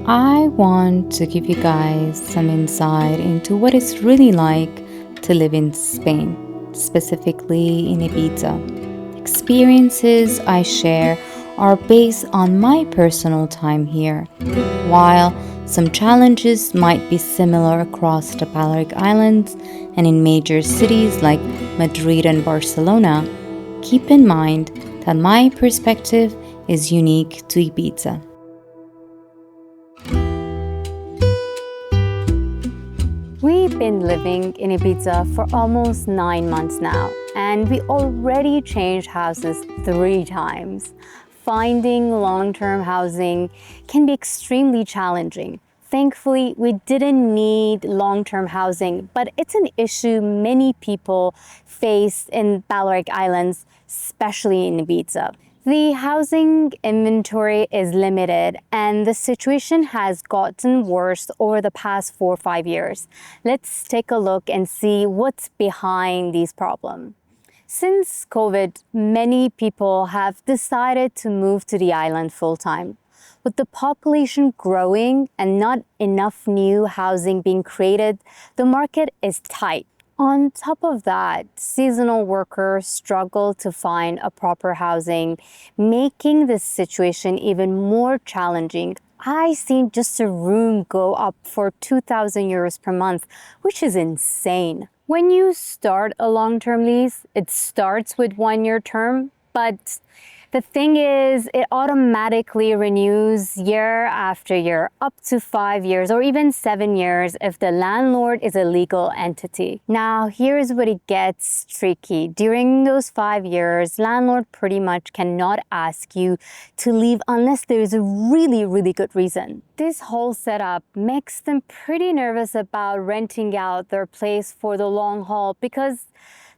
I want to give you guys some insight into what it's really like to live in Spain, specifically in Ibiza. Experiences I share are based on my personal time here. While some challenges might be similar across the Balearic Islands and in major cities like Madrid and Barcelona, keep in mind that my perspective is unique to Ibiza. We've been living in Ibiza for almost 9 months now, and we already changed houses 3 times. Finding long-term housing can be extremely challenging. Thankfully, we didn't need long-term housing, but it's an issue many people face in Balearic Islands, especially in Ibiza. The housing inventory is limited and the situation has gotten worse over the past 4 or 5 years. Let's take a look and see what's behind these problems. Since COVID, many people have decided to move to the island full-time. With the population growing and not enough new housing being created, the market is tight. On top of that, seasonal workers struggle to find a proper housing, making this situation even more challenging. I seen just a room go up for 2,000 euros per month, which is insane. When you start a long-term lease, it starts with 1-year term, but the thing is, it automatically renews year after year, up to 5 years or even 7 years if the landlord is a legal entity. Now, here's where it gets tricky. During those 5 years, landlord pretty much cannot ask you to leave unless there's a really good reason. This whole setup makes them pretty nervous about renting out their place for the long haul because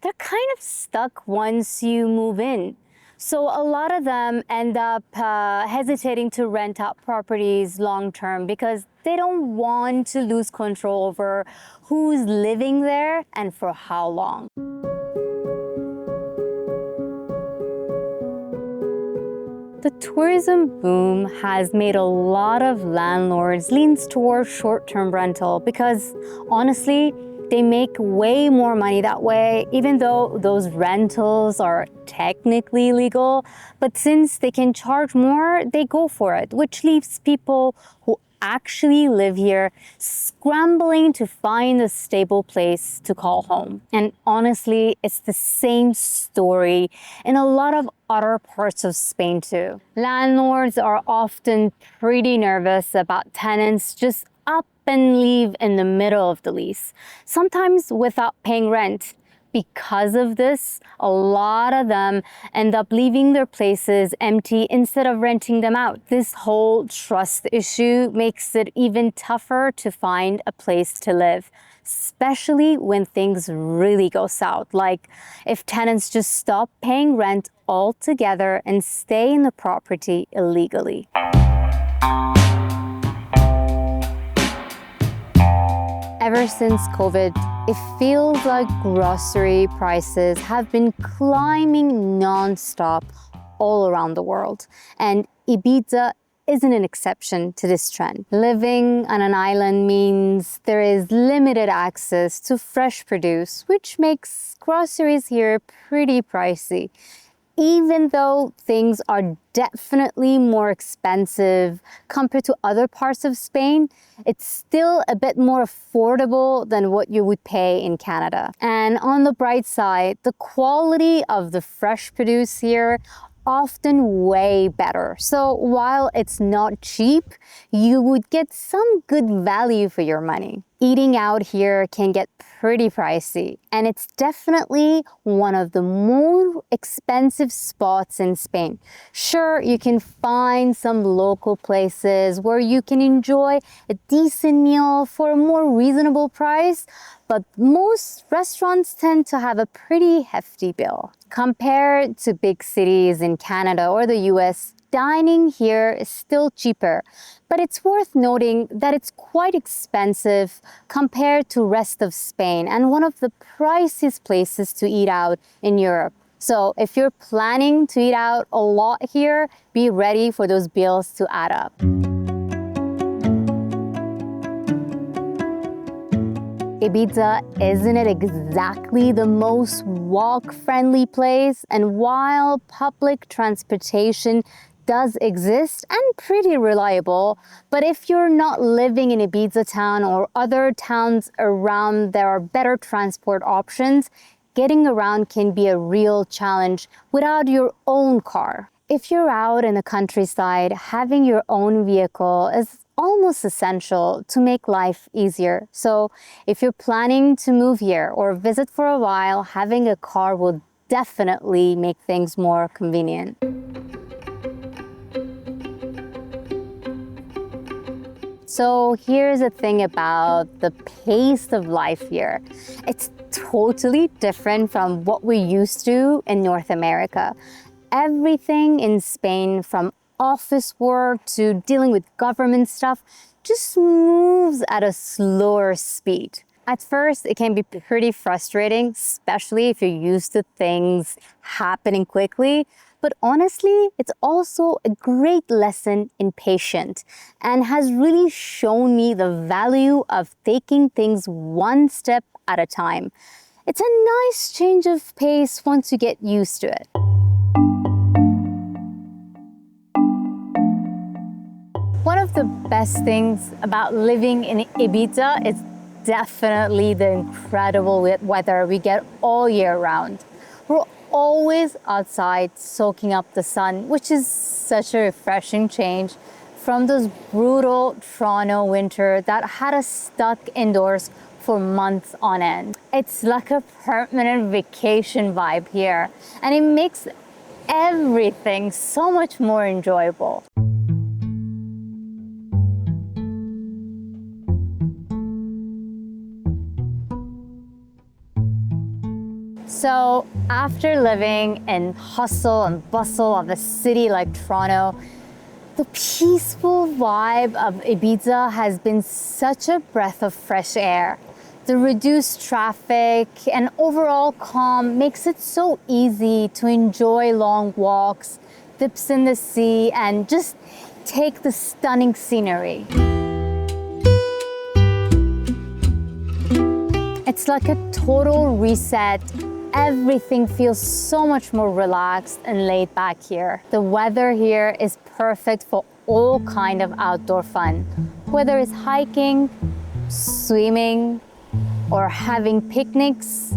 they're kind of stuck once you move in. So a lot of them end up hesitating to rent out properties long term because they don't want to lose control over who's living there and for how long. The tourism boom has made a lot of landlords lean towards short-term rental because honestly, they make way more money that way, even though those rentals are technically legal. But since they can charge more, they go for it, which leaves people who actually live here scrambling to find a stable place to call home. And honestly, it's the same story in a lot of other parts of Spain too. Landlords are often pretty nervous about tenants just up and leave in the middle of the lease, sometimes without paying rent. Because of this, a lot of them end up leaving their places empty instead of renting them out. This whole trust issue makes it even tougher to find a place to live, especially when things really go south, like if tenants just stop paying rent altogether and stay in the property illegally. Ever since COVID, it feels like grocery prices have been climbing non-stop all around the world. And Ibiza isn't an exception to this trend. Living on an island means there is limited access to fresh produce, which makes groceries here pretty pricey. Even though things are definitely more expensive compared to other parts of Spain, it's still a bit more affordable than what you would pay in Canada. And on the bright side, the quality of the fresh produce here often way better. So while it's not cheap, you would get some good value for your money. Eating out here can get pretty pricey, and it's definitely one of the more expensive spots in Spain. Sure, you can find some local places where you can enjoy a decent meal for a more reasonable price, but most restaurants tend to have a pretty hefty bill. Compared to big cities in Canada or the US, dining here is still cheaper, but it's worth noting that it's quite expensive compared to rest of Spain and one of the priciest places to eat out in Europe. So if you're planning to eat out a lot here, be ready for those bills to add up. Ibiza, isn't it exactly the most walk-friendly place? And while public transportation does exist and pretty reliable, but if you're not living in Ibiza town or other towns around, there are better transport options. Getting around can be a real challenge without your own car. If you're out in the countryside, having your own vehicle is almost essential to make life easier. So if you're planning to move here or visit for a while, having a car will definitely make things more convenient. So here's the thing about the pace of life here. It's totally different from what we're used to in North America. Everything in Spain, from office work to dealing with government stuff, just moves at a slower speed. At first, it can be pretty frustrating, especially if you're used to things happening quickly. But honestly, it's also a great lesson in patience and has really shown me the value of taking things one step at a time. It's a nice change of pace once you get used to it. One of the best things about living in Ibiza is definitely the incredible weather we get all year round. We're always outside soaking up the sun, which is such a refreshing change from those brutal Toronto winter that had us stuck indoors for months on end. It's like a permanent vacation vibe here, and it makes everything so much more enjoyable. So after living in hustle and bustle of a city like Toronto, the peaceful vibe of Ibiza has been such a breath of fresh air. The reduced traffic and overall calm makes it so easy to enjoy long walks, dips in the sea, and just take the stunning scenery. It's like a total reset. Everything feels so much more relaxed and laid back here. The weather here is perfect for all kind of outdoor fun, whether it's hiking, swimming, or having picnics,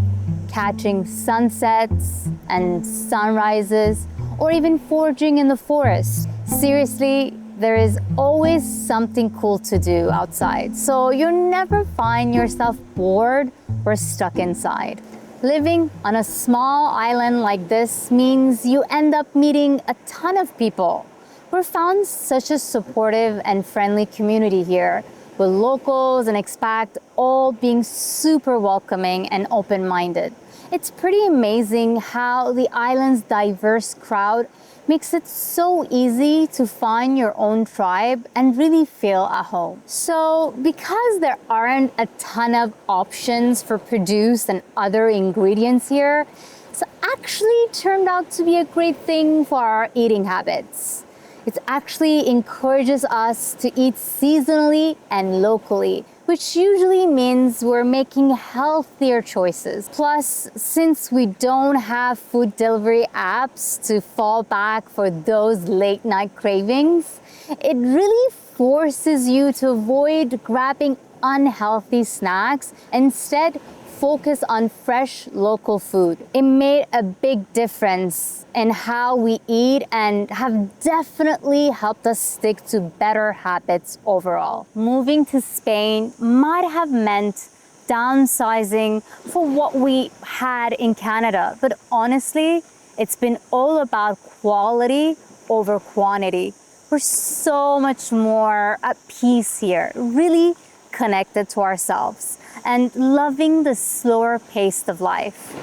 catching sunsets and sunrises, or even foraging in the forest. Seriously, there is always something cool to do outside, so you'll never find yourself bored or stuck inside. Living on a small island like this means you end up meeting a ton of people. We've found such a supportive and friendly community here, with locals and expats all being super welcoming and open-minded. It's pretty amazing how the island's diverse crowd makes it so easy to find your own tribe and really feel at home. So because there aren't a ton of options for produce and other ingredients here, it's actually turned out to be a great thing for our eating habits. It actually encourages us to eat seasonally and locally, which usually means we're making healthier choices. Plus, since we don't have food delivery apps to fall back for those late night cravings, it really forces you to avoid grabbing unhealthy snacks. Instead, focus on fresh local food. It made a big difference in how we eat and have definitely helped us stick to better habits overall. Moving to Spain might have meant downsizing for what we had in Canada, but honestly, it's been all about quality over quantity. We're so much more at peace here, really connected to ourselves and loving the slower pace of life.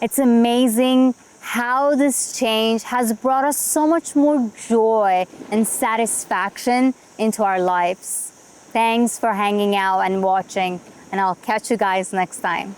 It's amazing how this change has brought us so much more joy and satisfaction into our lives. Thanks for hanging out and watching, and I'll catch you guys next time.